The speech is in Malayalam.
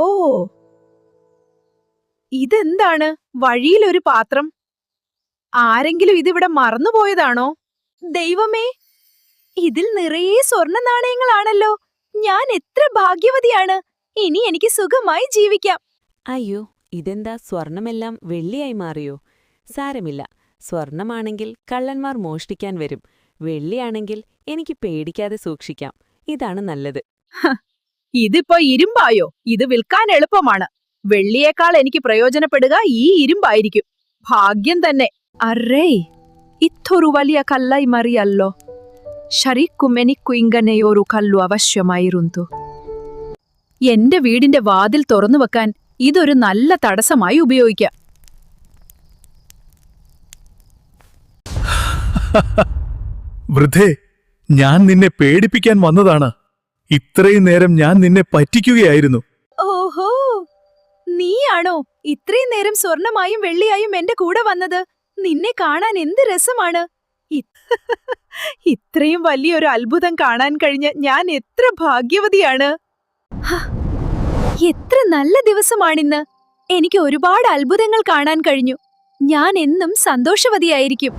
ഓ, ഇതെന്താണ് വഴിയിലൊരു പാത്രം? ആരെങ്കിലും ഇതിവിടെ മറന്നുപോയതാണോ? ദൈവമേ, ഇതിൽ നിറയെ സ്വർണ്ണ നാണയങ്ങളാണല്ലോ. ഞാൻ എത്ര ഭാഗ്യവതിയാണ്. ഇനി എനിക്ക് സുഖമായി ജീവിക്കാം. അയ്യോ, ഇതെന്താ സ്വർണമെല്ലാം വെള്ളിയായി മാറിയോ? സാരമില്ല, സ്വർണമാണെങ്കിൽ കള്ളന്മാർ മോഷ്ടിക്കാൻ വരും. വെള്ളിയാണെങ്കിൽ എനിക്ക് പേടിക്കാതെ സൂക്ഷിക്കാം. ഇതാണ് നല്ലത്. ഇതിപ്പോ ഇരുമ്പായോ? ഇത് വിൽക്കാൻ എളുപ്പമാണ്. വെള്ളിയേക്കാൾ എനിക്ക് പ്രയോജനപ്പെടുക ഈ ഇരുമ്പായിരിക്കും. ഭാഗ്യം തന്നെ. അറേ, ഇത്തൊരു വലിയ കല്ലായി മറിയല്ലോ. ശരിക്കും എനിക്കു ഇങ്ങനെയൊരു കല്ലു ആവശ്യമായിരുന്നു. എന്റെ വീടിന്റെ വാതിൽ തുറന്നുവെക്കാൻ ഇതൊരു നല്ല തടസ്സമായി ഉപയോഗിക്കാം. വൃദ്ധേ, ഞാൻ നിന്നെ പേടിപ്പിക്കാൻ വന്നതാണ്. ഇത്രയും നേരം ഞാൻ നിന്നെ പറ്റിക്കുകയായിരുന്നു. ഓഹോ, നീയാണോ ഇത്രയും നേരം സ്വർണമായും വെള്ളിയായും എന്റെ കൂടെ വന്നത്? നിന്നെ കാണാൻ എന്ത് രസമാണ്. ഇത്രയും വലിയൊരു അത്ഭുതം കാണാൻ കഴിഞ്ഞ് ഞാൻ എത്ര ഭാഗ്യവതിയാണ്. എത്ര നല്ല ദിവസമാണിന്ന്. എനിക്ക് ഒരുപാട് അത്ഭുതങ്ങൾ കാണാൻ കഴിഞ്ഞു. ഞാൻ എന്നും സന്തോഷവതിയായിരിക്കും.